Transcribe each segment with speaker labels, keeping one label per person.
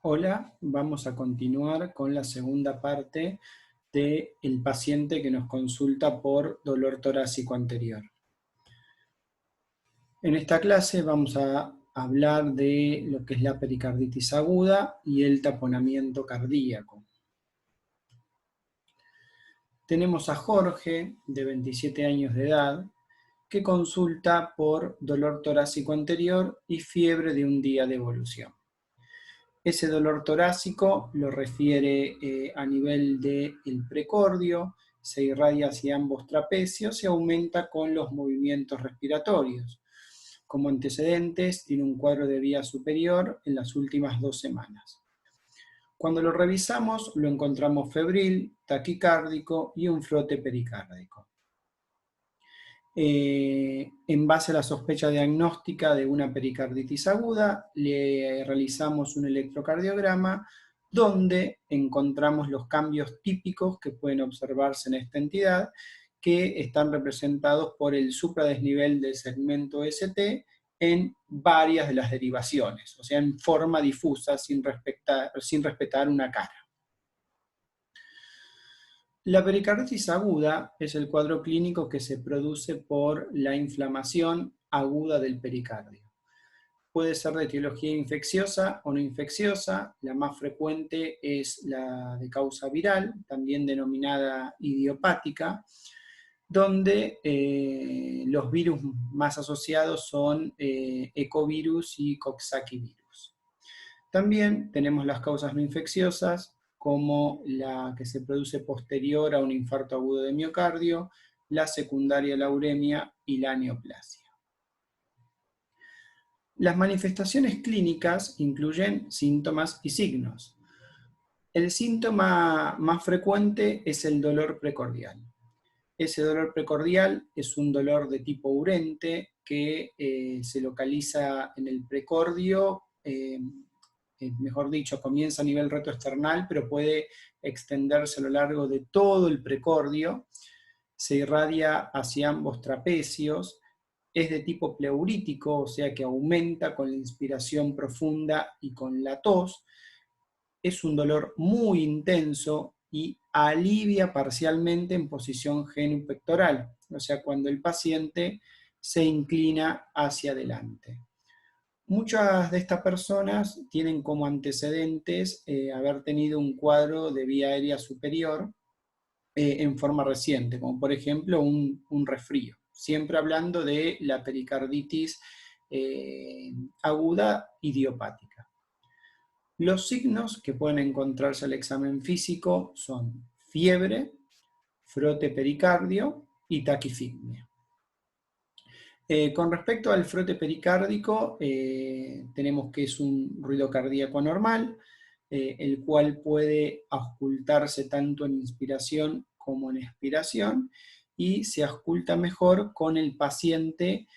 Speaker 1: Hola, vamos a continuar con la segunda parte del paciente que nos consulta por dolor torácico anterior. En esta clase vamos a hablar de lo que es la pericarditis aguda y el taponamiento cardíaco. Tenemos a Jorge, de 27 años de edad, que consulta por dolor torácico anterior y fiebre de un día de evolución. Ese dolor torácico lo refiere a nivel del precordio, se irradia hacia ambos trapecios y aumenta con los movimientos respiratorios. Como antecedentes, tiene un cuadro de vía superior en las últimas 2 semanas. Cuando lo revisamos, lo encontramos febril, taquicárdico y un frote pericárdico. En base a la sospecha diagnóstica de una pericarditis aguda, le realizamos un electrocardiograma donde encontramos los cambios típicos que pueden observarse en esta entidad, que están representados por el supradesnivel del segmento ST en varias de las derivaciones, o sea, en forma difusa, sin respetar una cara. La pericarditis aguda es el cuadro clínico que se produce por la inflamación aguda del pericardio. Puede ser de etiología infecciosa o no infecciosa, la más frecuente es la de causa viral, también denominada idiopática, donde los virus más asociados son ecovirus y coxsackie-virus. También tenemos las causas no infecciosas, como la que se produce posterior a un infarto agudo de miocardio, la secundaria a la uremia y la neoplasia. Las manifestaciones clínicas incluyen síntomas y signos. El síntoma más frecuente es el dolor precordial. Ese dolor precordial es un dolor de tipo urente que se localiza en el precordio, mejor dicho, comienza a nivel retroesternal, pero puede extenderse a lo largo de todo el precordio, se irradia hacia ambos trapecios, es de tipo pleurítico, o sea que aumenta con la inspiración profunda y con la tos, es un dolor muy intenso y alivia parcialmente en posición genupectoral, o sea, cuando el paciente se inclina hacia adelante. Muchas de estas personas tienen como antecedentes haber tenido un cuadro de vía aérea superior en forma reciente, como por ejemplo un resfrío. Siempre hablando de la pericarditis aguda idiopática. Los signos que pueden encontrarse al examen físico son fiebre, frote pericardio y taquifigmia. Con respecto al frote pericárdico, tenemos que es un ruido cardíaco anormal, el cual puede auscultarse tanto en inspiración como en expiración, y se ausculta mejor con el paciente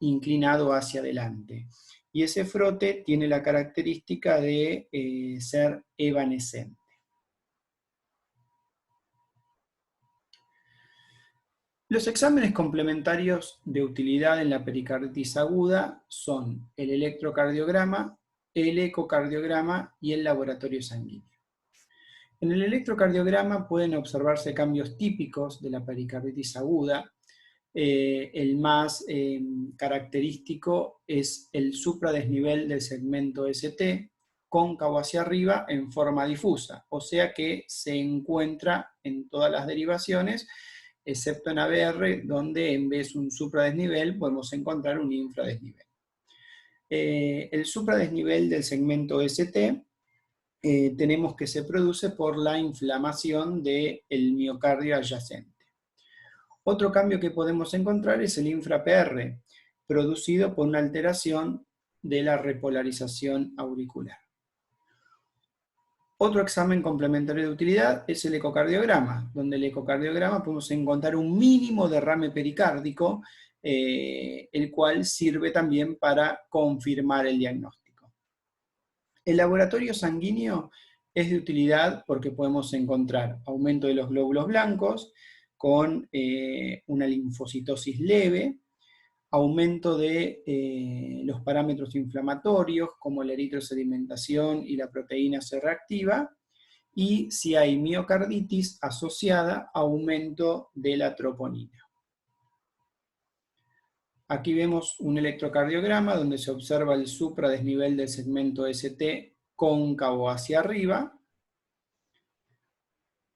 Speaker 1: inclinado hacia adelante. Y ese frote tiene la característica de ser evanescente. Los exámenes complementarios de utilidad en la pericarditis aguda son el electrocardiograma, el ecocardiograma y el laboratorio sanguíneo. En el electrocardiograma pueden observarse cambios típicos de la pericarditis aguda. El más característico es el supradesnivel del segmento ST, cóncavo hacia arriba en forma difusa, o sea que se encuentra en todas las derivaciones, excepto en ABR, donde en vez de un supradesnivel podemos encontrar un infradesnivel. El supradesnivel del segmento ST tenemos que se produce por la inflamación del miocardio adyacente. Otro cambio que podemos encontrar es el infra-PR, producido por una alteración de la repolarización auricular. Otro examen complementario de utilidad es el ecocardiograma, donde el ecocardiograma podemos encontrar un mínimo derrame pericárdico, el cual sirve también para confirmar el diagnóstico. El laboratorio sanguíneo es de utilidad porque podemos encontrar aumento de los glóbulos blancos con una linfocitosis leve, aumento de los parámetros inflamatorios, como la eritrosedimentación y la proteína C reactiva, y si hay miocarditis asociada, aumento de la troponina. Aquí vemos un electrocardiograma donde se observa el supradesnivel del segmento ST cóncavo hacia arriba.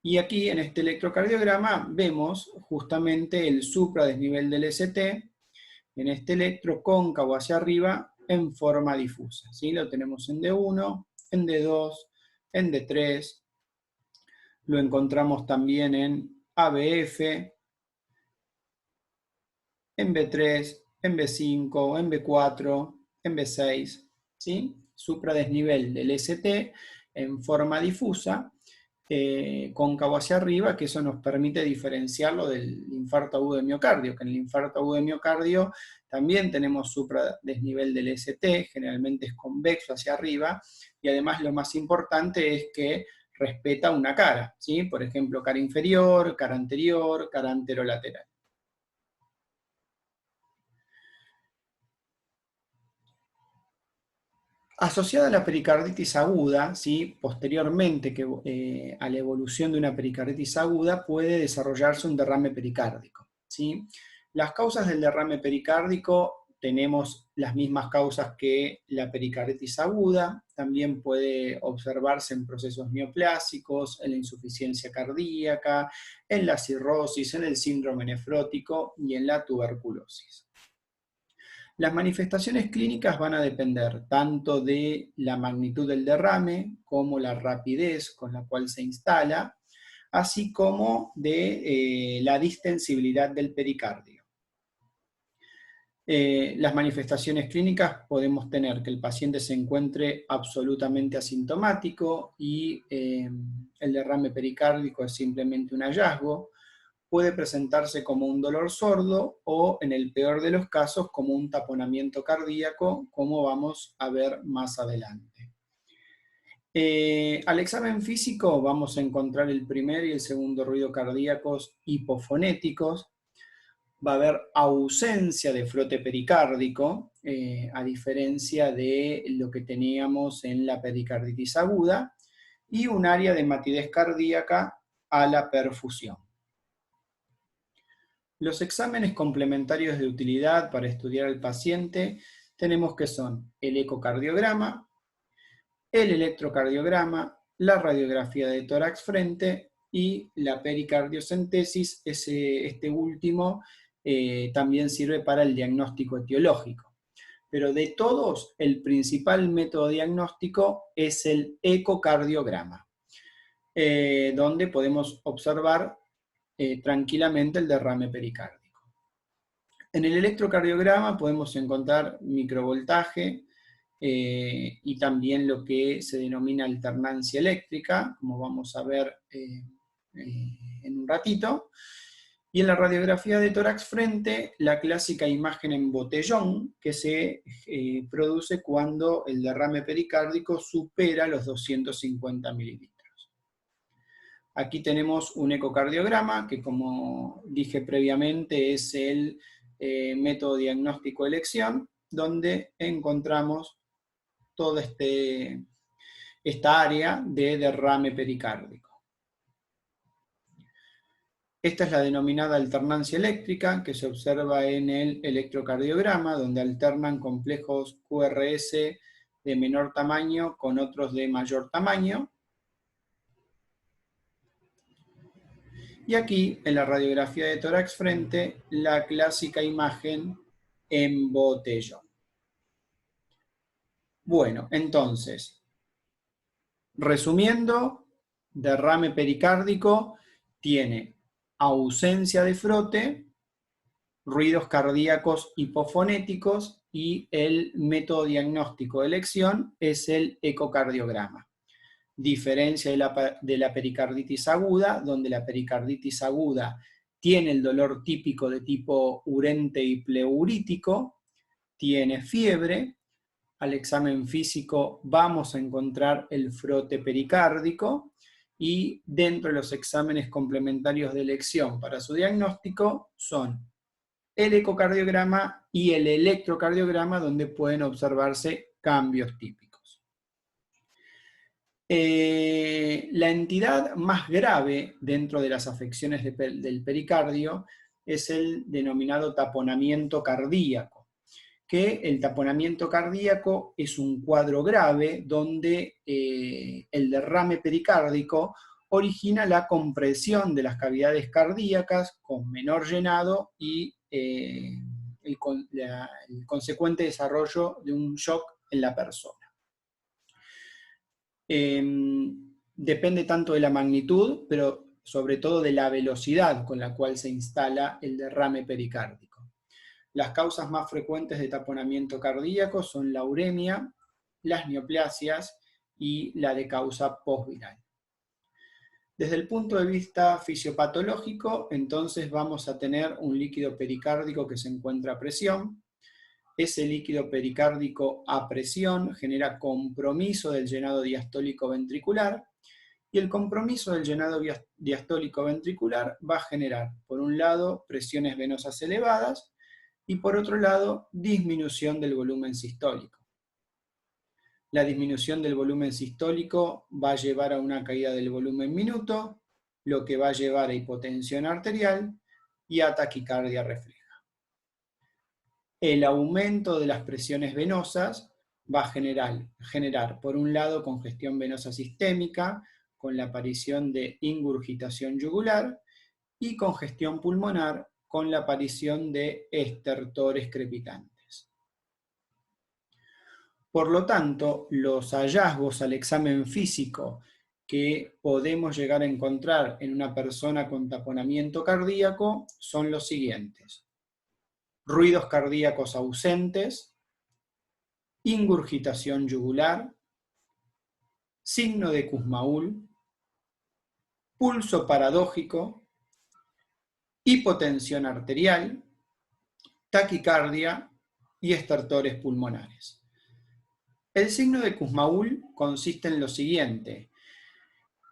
Speaker 1: Y aquí en este electrocardiograma vemos justamente el supradesnivel del ST en este electro cóncavo hacia arriba en forma difusa. ¿Sí? Lo tenemos en D1, en D2, en D3. Lo encontramos también en ABF, en B3, en B5, en B4, en B6. ¿Sí? Supradesnivel del ST en forma difusa, cóncavo hacia arriba, que eso nos permite diferenciarlo del infarto agudo de miocardio, que en el infarto agudo de miocardio también tenemos supradesnivel del ST, generalmente es convexo hacia arriba, y además lo más importante es que respeta una cara, ¿sí? Por ejemplo, cara inferior, cara anterior, cara anterolateral. Asociada a la pericarditis aguda, ¿sí? Posteriormente a la evolución de una pericarditis aguda puede desarrollarse un derrame pericárdico, ¿sí? Las causas del derrame pericárdico tenemos las mismas causas que la pericarditis aguda, también puede observarse en procesos neoplásicos, en la insuficiencia cardíaca, en la cirrosis, en el síndrome nefrótico y en la tuberculosis. Las manifestaciones clínicas van a depender tanto de la magnitud del derrame como la rapidez con la cual se instala, así como de la distensibilidad del pericardio. Las manifestaciones clínicas podemos tener que el paciente se encuentre absolutamente asintomático y el derrame pericárdico es simplemente un hallazgo. Puede presentarse como un dolor sordo o, en el peor de los casos, como un taponamiento cardíaco, como vamos a ver más adelante. Al examen físico vamos a encontrar el primer y el segundo ruido cardíacos hipofonéticos. Va a haber ausencia de frote pericárdico, a diferencia de lo que teníamos en la pericarditis aguda, y un área de matidez cardíaca a la perfusión. Los exámenes complementarios de utilidad para estudiar al paciente tenemos que son el ecocardiograma, el electrocardiograma, la radiografía de tórax frente y la pericardiocentesis. Este último también sirve para el diagnóstico etiológico. Pero de todos, el principal método diagnóstico es el ecocardiograma, donde podemos observar tranquilamente el derrame pericárdico. En el electrocardiograma podemos encontrar microvoltaje y también lo que se denomina alternancia eléctrica, como vamos a ver en un ratito. Y en la radiografía de tórax frente, la clásica imagen en botellón que se produce cuando el derrame pericárdico supera los 250 mililitros. Aquí tenemos un ecocardiograma, que como dije previamente es el método diagnóstico de elección, donde encontramos toda esta área de derrame pericárdico. Esta es la denominada alternancia eléctrica, que se observa en el electrocardiograma, donde alternan complejos QRS de menor tamaño con otros de mayor tamaño. Y aquí, en la radiografía de tórax frente, la clásica imagen en botellón. Bueno, entonces, resumiendo, derrame pericárdico tiene ausencia de frote, ruidos cardíacos hipofonéticos y el método diagnóstico de elección es el ecocardiograma. Diferencia de la pericarditis aguda, donde la pericarditis aguda tiene el dolor típico de tipo urente y pleurítico, tiene fiebre. Al examen físico vamos a encontrar el frote pericárdico y dentro de los exámenes complementarios de elección para su diagnóstico son el ecocardiograma y el electrocardiograma, donde pueden observarse cambios típicos. La entidad más grave dentro de las afecciones del pericardio es el denominado taponamiento cardíaco, que el taponamiento cardíaco es un cuadro grave donde el derrame pericárdico origina la compresión de las cavidades cardíacas con menor llenado y el consecuente desarrollo de un shock en la persona. Depende tanto de la magnitud, pero sobre todo de la velocidad con la cual se instala el derrame pericárdico. Las causas más frecuentes de taponamiento cardíaco son la uremia, las neoplasias y la de causa postviral. Desde el punto de vista fisiopatológico, entonces vamos a tener un líquido pericárdico que se encuentra a presión. Ese líquido pericárdico a presión genera compromiso del llenado diastólico ventricular, y el compromiso del llenado diastólico ventricular va a generar, por un lado, presiones venosas elevadas, y por otro lado, disminución del volumen sistólico. La disminución del volumen sistólico va a llevar a una caída del volumen minuto, lo que va a llevar a hipotensión arterial y a taquicardia refleja. El aumento de las presiones venosas va a generar, por un lado, congestión venosa sistémica, con la aparición de ingurgitación yugular, y congestión pulmonar, con la aparición de estertores crepitantes. Por lo tanto, los hallazgos al examen físico que podemos llegar a encontrar en una persona con taponamiento cardíaco son los siguientes: ruidos cardíacos ausentes, ingurgitación yugular, signo de Kussmaul, pulso paradójico, hipotensión arterial, taquicardia y estertores pulmonares. El signo de Kussmaul consiste en lo siguiente: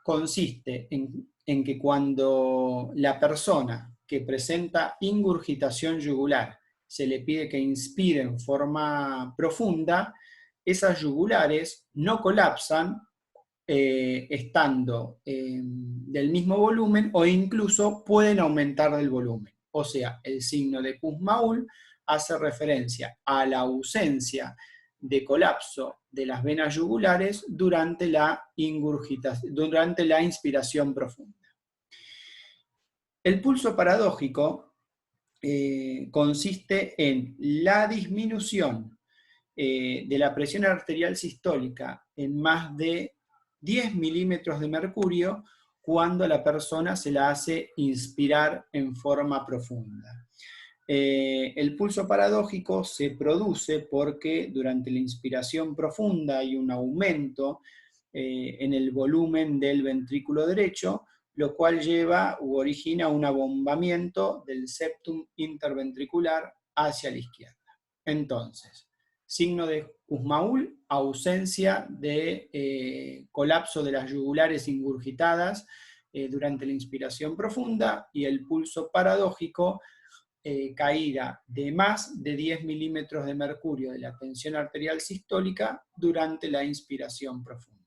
Speaker 1: consiste en que cuando la persona que presenta ingurgitación yugular se le pide que inspire en forma profunda, esas yugulares no colapsan estando del mismo volumen, o incluso pueden aumentar del volumen. O sea, el signo de Kussmaul hace referencia a la ausencia de colapso de las venas yugulares durante la inspiración profunda. El pulso paradójico consiste en la disminución de la presión arterial sistólica en más de 10 milímetros de mercurio cuando a la persona se la hace inspirar en forma profunda. El pulso paradójico se produce porque durante la inspiración profunda hay un aumento en el volumen del ventrículo derecho, lo cual lleva u origina un abombamiento del septum interventricular hacia la izquierda. Entonces, signo de Kussmaul, ausencia de colapso de las yugulares ingurgitadas durante la inspiración profunda, y el pulso paradójico, caída de más de 10 milímetros de mercurio de la tensión arterial sistólica durante la inspiración profunda.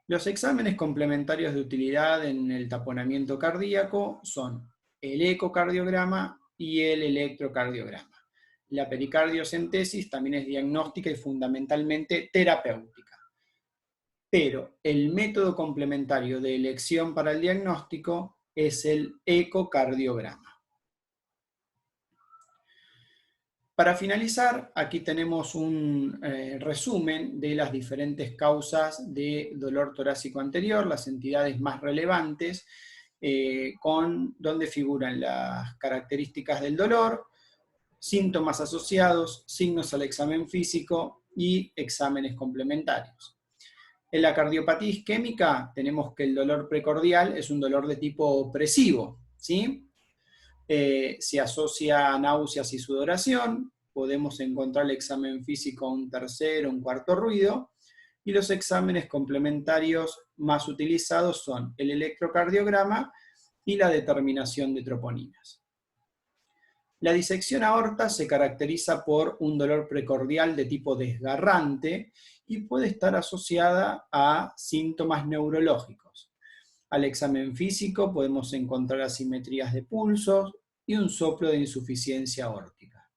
Speaker 1: Los exámenes complementarios de utilidad en el taponamiento cardíaco son el ecocardiograma y el electrocardiograma. La pericardiocentesis también es diagnóstica y fundamentalmente terapéutica. Pero el método complementario de elección para el diagnóstico es el ecocardiograma. Para finalizar, aquí tenemos un resumen de las diferentes causas de dolor torácico anterior, las entidades más relevantes, donde figuran las características del dolor, síntomas asociados, signos al examen físico y exámenes complementarios. En la cardiopatía isquémica tenemos que el dolor precordial es un dolor de tipo opresivo, ¿sí? Se asocia a náuseas y sudoración. Podemos encontrar el examen físico a un tercer o un cuarto ruido, y los exámenes complementarios más utilizados son el electrocardiograma y la determinación de troponinas. La disección aorta se caracteriza por un dolor precordial de tipo desgarrante y puede estar asociada a síntomas neurológicos. Al examen físico podemos encontrar asimetrías de pulsos y un soplo de insuficiencia aórtica.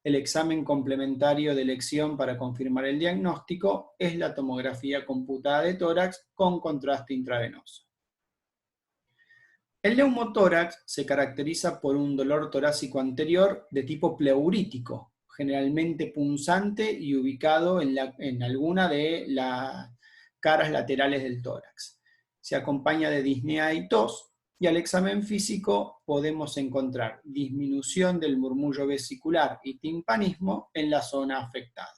Speaker 1: El examen complementario de elección para confirmar el diagnóstico es la tomografía computada de tórax con contraste intravenoso. El neumotórax se caracteriza por un dolor torácico anterior de tipo pleurítico, generalmente punzante y ubicado en alguna de las caras laterales del tórax. Se acompaña de disnea y tos, y al examen físico podemos encontrar disminución del murmullo vesicular y timpanismo en la zona afectada.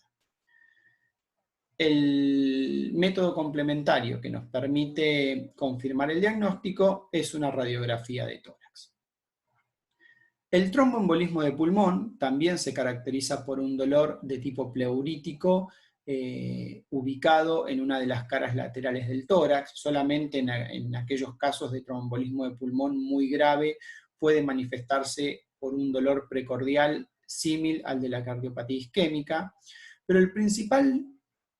Speaker 1: El método complementario que nos permite confirmar el diagnóstico es una radiografía de tórax. El tromboembolismo de pulmón también se caracteriza por un dolor de tipo pleurítico ubicado en una de las caras laterales del tórax. Solamente en aquellos casos de tromboembolismo de pulmón muy grave puede manifestarse por un dolor precordial símil al de la cardiopatía isquémica, pero el principal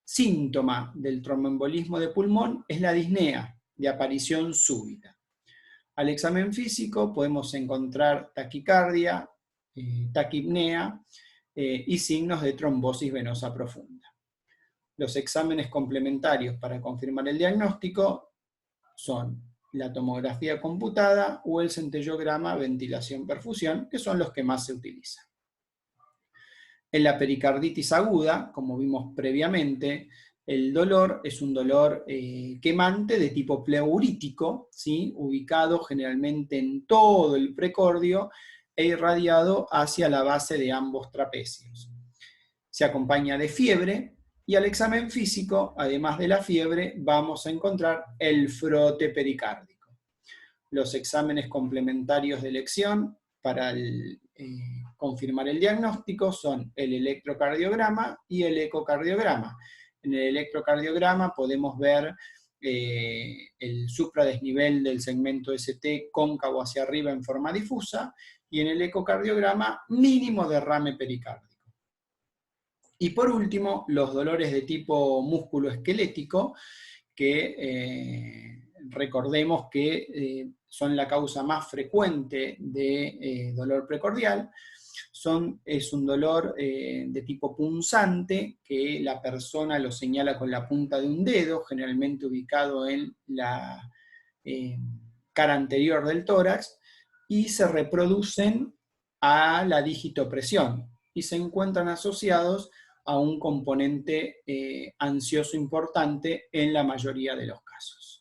Speaker 1: síntoma del tromboembolismo de pulmón es la disnea, de aparición súbita. Al examen físico podemos encontrar taquicardia, taquipnea y signos de trombosis venosa profunda. Los exámenes complementarios para confirmar el diagnóstico son la tomografía computada o el centellograma ventilación-perfusión, que son los que más se utilizan. En la pericarditis aguda, como vimos previamente, el dolor es un dolor quemante de tipo pleurítico, ¿sí? Ubicado generalmente en todo el precordio e irradiado hacia la base de ambos trapecios. Se acompaña de fiebre y al examen físico, además de la fiebre, vamos a encontrar el frote pericárdico. Los exámenes complementarios de elección para confirmar el diagnóstico son el electrocardiograma y el ecocardiograma. En el electrocardiograma podemos ver el supradesnivel del segmento ST cóncavo hacia arriba en forma difusa, y en el ecocardiograma mínimo derrame pericárdico. Y por último, los dolores de tipo músculo-esquelético, que recordemos que son la causa más frecuente de dolor precordial. Es un dolor de tipo punzante, que la persona lo señala con la punta de un dedo, generalmente ubicado en la cara anterior del tórax, y se reproducen a la digitopresión, y se encuentran asociados a un componente ansioso importante en la mayoría de los casos.